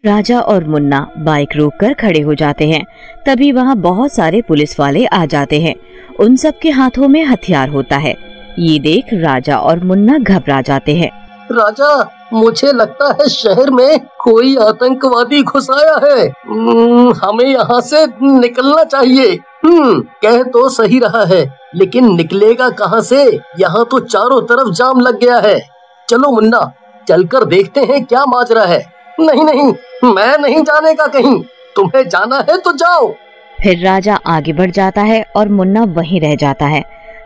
राजा और मुन्ना बाइक रोककर खड़े हो जाते हैं। तभी वहाँ बहुत सारे पुलिस वाले आ जाते हैं। उन सब के हाथों में हथियार होता है। ये देख राजा और मुन्ना घबरा जाते हैं। राजा, मुझे लगता है शहर में कोई आतंकवादी घुस आया है। हमें यहाँ से निकलना चाहिए। कह तो सही रहा है, लेकिन निकलेगा कहाँ से? यहाँ तो चारों तरफ जाम लग गया है। चलो मुन्ना, चलकर देखते हैं क्या माजरा है। नहीं नहीं, मैं नहीं जाने का कहीं। तुम्हें जाना है तो जाओ। फिर राजा आगे बढ़ जाता है और मुन्ना वहीं रह जाता है।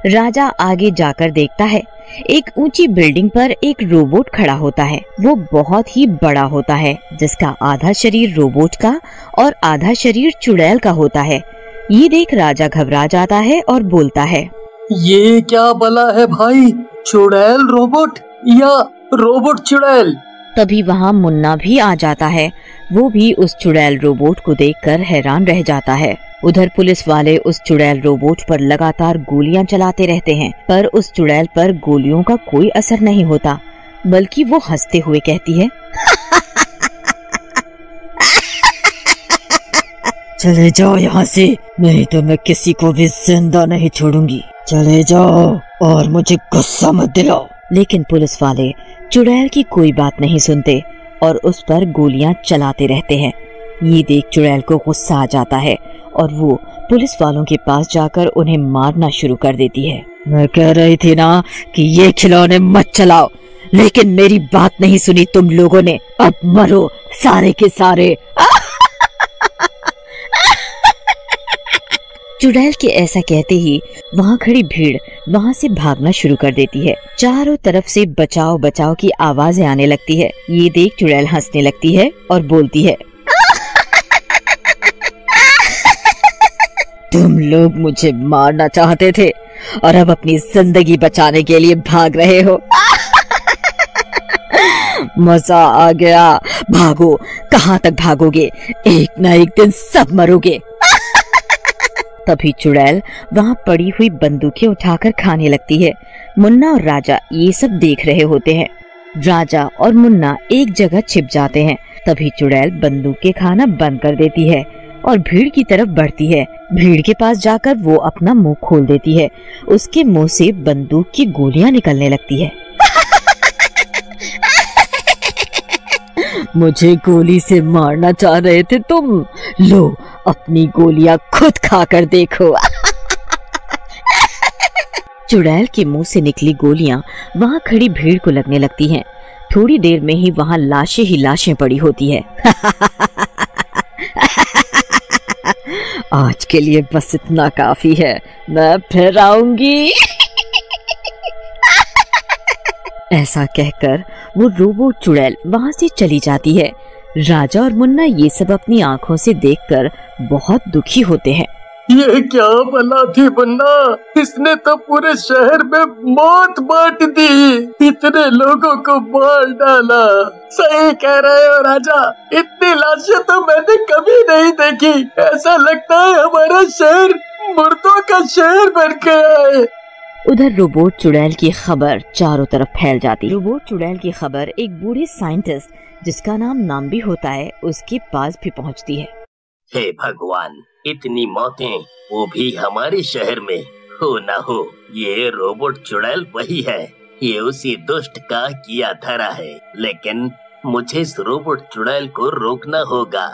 राजा आगे जाकर देखता है, एक ऊंची बिल्डिंग पर एक रोबोट खड़ा होता है। वो बहुत ही बड़ा होता है, जिसका आधा शरीर रोबोट का और आधा शरीर चुड़ैल का होता है। ये देख राजा घबरा जाता है और बोलता है, ये क्या बला है भाई? चुड़ैल रोबोट या रोबोट चुड़ैल? तभी वहाँ मुन्ना भी आ जाता है। वो भी उस चुड़ैल रोबोट को देखकर हैरान रह जाता है। उधर पुलिस वाले उस चुड़ैल रोबोट पर लगातार गोलियां चलाते रहते हैं, पर उस चुड़ैल पर गोलियों का कोई असर नहीं होता, बल्कि वो हंसते हुए कहती है, चले जाओ यहाँ से, नहीं तो मैं किसी को भी जिंदा नहीं छोड़ूंगी। चले जाओ और मुझे गुस्सा मत दिलाओ। लेकिन पुलिस वाले चुड़ैल की कोई बात नहीं सुनते और उस पर गोलियां चलाते रहते हैं। ये देख चुड़ैल को गुस्सा आ जाता है और वो पुलिस वालों के पास जाकर उन्हें मारना शुरू कर देती है। मैं कह रही थी ना कि ये खिलौने मत चलाओ, लेकिन मेरी बात नहीं सुनी तुम लोगों ने। अब मरो सारे के सारे। चुड़ैल के ऐसा कहते ही वहाँ खड़ी भीड़ वहाँ से भागना शुरू कर देती है। चारों तरफ से बचाओ बचाओ की आवाजें आने लगती है। ये देख चुड़ैल हंसने लगती है और बोलती है, तुम लोग मुझे मारना चाहते थे और अब अपनी जिंदगी बचाने के लिए भाग रहे हो। मजा आ गया। भागो, कहाँ तक भागोगे? एक न एक दिन सब मरोगे। तभी चुड़ैल वहाँ पड़ी हुई बंदूकें उठाकर खाने लगती है। मुन्ना और राजा ये सब देख रहे होते हैं। राजा और मुन्ना एक जगह छिप जाते हैं। तभी चुड़ैल बंदूकें खाना बंद कर देती है और भीड़ की तरफ बढ़ती है। भीड़ के पास जाकर वो अपना मुंह खोल देती है। उसके मुंह से बंदूक की गोलियां निकलने लगती है। मुझे गोली से मारना चाह रहे थे तुम? लो, अपनी गोलियां खुद खाकर देखो। चुड़ैल के मुंह से निकली गोलियां वहाँ खड़ी भीड़ को लगने लगती हैं। थोड़ी देर में ही वहाँ लाशें ही लाशें पड़ी होती है। आज के लिए बस इतना काफी है, मैं फिर आऊंगी। ऐसा कहकर वो रोबोट चुड़ैल वहाँ से चली जाती है। राजा और मुन्ना ये सब अपनी आंखों से देखकर बहुत दुखी होते हैं। ये क्या बला थी मुन्ना? इसने तो पूरे शहर में मौत बांट दी, इतने लोगों को मार डाला। सही कह रहे हो राजा, इतनी लाशें तो मैंने कभी नहीं देखी। ऐसा लगता है हमारा शहर मुर्दों का शहर बन गया है। उधर रोबोट चुड़ैल की खबर चारों तरफ फैल जाती। रोबोट चुड़ैल की खबर एक बूढ़े साइंटिस्ट जिसका नाम नाम्बी होता है उसके पास भी पहुंचती है। हे भगवान, इतनी मौतें, वो भी हमारे शहर में। हो ना हो ये रोबोट चुड़ैल वही है। ये उसी दुष्ट का किया धरा है, लेकिन मुझे इस रोबोट चुड़ैल को रोकना होगा,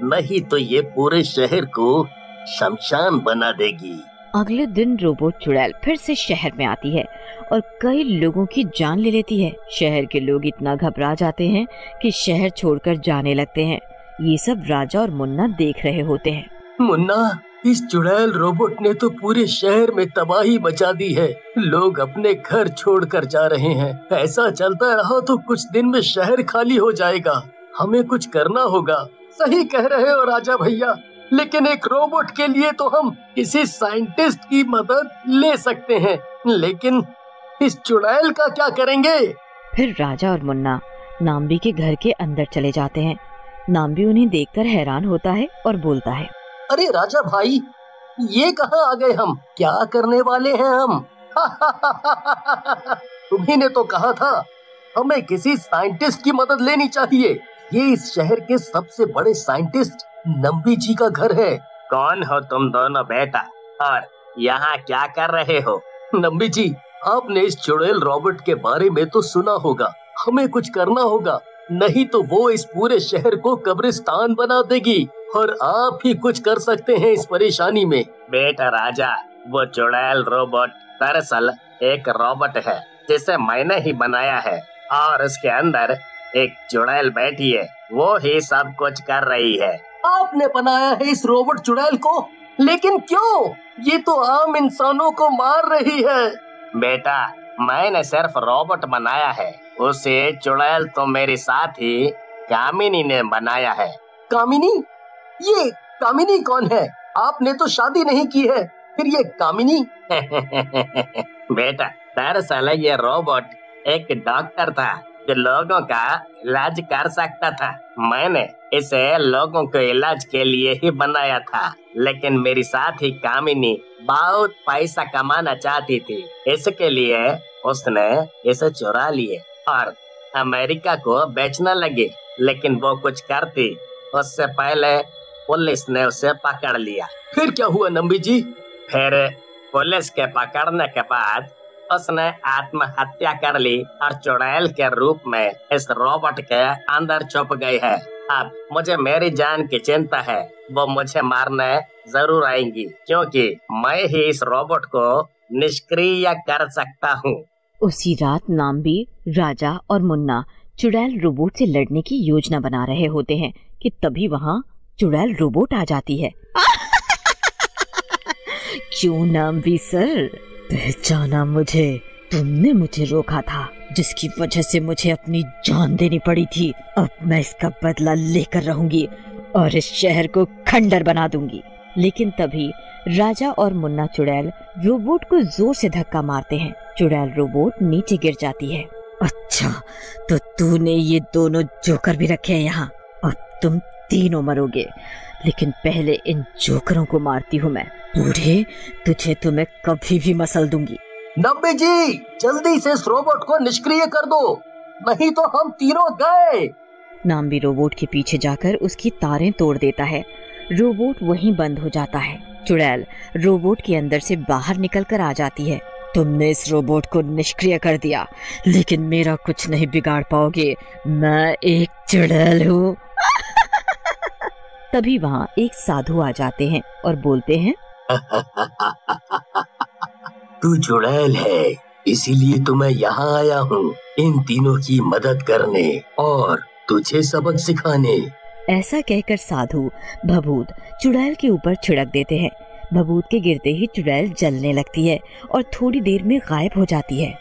नहीं तो ये पूरे शहर को शमशान बना देगी। अगले दिन रोबोट चुड़ैल फिर से शहर में आती है और कई लोगों की जान ले लेती है। शहर के लोग इतना घबरा जाते हैं कि शहर छोड़कर जाने लगते हैं। ये सब राजा और मुन्ना देख रहे होते हैं। मुन्ना, इस चुड़ैल रोबोट ने तो पूरे शहर में तबाही मचा दी है। लोग अपने घर छोड़कर जा रहे हैं। ऐसा चलता रहा तो कुछ दिन में शहर खाली हो जाएगा। हमें कुछ करना होगा। सही कह रहे हो राजा भैया, लेकिन एक रोबोट के लिए तो हम किसी साइंटिस्ट की मदद ले सकते हैं, लेकिन इस चुड़ैल का क्या करेंगे? फिर राजा और मुन्ना नाम्बी के घर के अंदर चले जाते हैं। नाम्बी उन्हें देखकर हैरान होता है और बोलता है, अरे राजा भाई, ये कहाँ आ गए हम? क्या करने वाले हैं हम? तुम्ही ने तो कहा था हमें किसी साइंटिस्ट की मदद लेनी चाहिए। ये इस शहर के सबसे बड़े साइंटिस्ट नंबी जी का घर है। कौन हो तुम दोनों बेटा, और यहाँ क्या कर रहे हो? नंबी जी, आपने इस चुड़ैल रॉबर्ट के बारे में तो सुना होगा। हमें कुछ करना होगा, नहीं तो वो इस पूरे शहर को कब्रिस्तान बना देगी और आप ही कुछ कर सकते हैं इस परेशानी में। बेटा राजा, वो चुड़ैल रोबोट दरअसल एक रोबोट है जिसे मैंने ही बनाया है, और उसके अंदर एक चुड़ैल बैठी है, वो ही सब कुछ कर रही है। आपने बनाया है इस रोबोट चुड़ैल को, लेकिन क्यों? ये तो आम इंसानों को मार रही है। बेटा, मैंने सिर्फ रोबोट बनाया है, उसे चुड़ैल तो मेरे साथी कामिनी ने बनाया है। कामिनी? ये कामिनी कौन है? आपने तो शादी नहीं की है, फिर ये कामिनी? बेटा, दरअसल ये रोबोट एक डॉक्टर था जो लोगों का इलाज कर सकता था। मैंने इसे लोगों के इलाज के लिए ही बनाया था, लेकिन मेरी साथी कामिनी बहुत पैसा कमाना चाहती थी, इसके लिए उसने इसे चुरा लिए और अमेरिका को बेचने लगी। लेकिन वो कुछ करती उससे पहले पुलिस ने उसे पकड़ लिया। फिर क्या हुआ नंबी जी? फिर पुलिस के पकड़ने के बाद उसने आत्महत्या कर ली और चुड़ैल के रूप में इस रोबोट के अंदर छुप गई है। अब मुझे मेरी जान की चिंता है, वो मुझे मारने जरूर आएंगी, क्योंकि मैं ही इस रोबोट को निष्क्रिय कर सकता हूँ। उसी रात नाम्बी, राजा और मुन्ना चुड़ैल रोबोट से लड़ने की योजना बना रहे होते हैं कि तभी वहाँ चुड़ैल रोबोट आ जाती है। क्यों नाम्बी सर, पहचाना मुझे? तुमने मुझे रोका था, जिसकी वजह से मुझे अपनी जान देनी पड़ी थी। अब मैं इसका बदला लेकर रहूंगी और इस शहर को खंडर बना दूंगी। लेकिन तभी राजा और मुन्ना चुड़ैल रोबोट को जोर से धक्का मारते हैं। चुड़ैल रोबोट नीचे गिर जाती है। अच्छा, तो तूने ये दोनों जोकर भी रखे हैं यहाँ। अब तुम तीनों मरोगे, लेकिन पहले इन जोकरों को मारती हूँ मैं। बूढ़े, तुझे तो मैं कभी भी मसल दूंगी। नब्बे जी, जल्दी से इस रोबोट को निष्क्रिय कर दो, नहीं तो हम तीनों गए। नाम्बी रोबोट के पीछे जाकर उसकी तारें तोड़ देता है। रोबोट वहीं बंद हो जाता है। चुड़ैल रोबोट के अंदर से बाहर निकलकर आ जाती है। तुमने इस रोबोट को निष्क्रिय कर दिया, लेकिन मेरा कुछ नहीं बिगाड़ पाओगे, मैं एक चुड़ैल हूँ। तभी वहाँ एक साधु आ जाते हैं और बोलते हैं, तू चुड़ैल है, इसीलिए तो मैं यहाँ आया हूँ इन तीनों की मदद करने और तुझे सबक सिखाने। ऐसा कहकर साधु भभूत चुड़ैल के ऊपर छिड़क देते हैं। भभूत के गिरते ही चुड़ैल जलने लगती है और थोड़ी देर में गायब हो जाती है।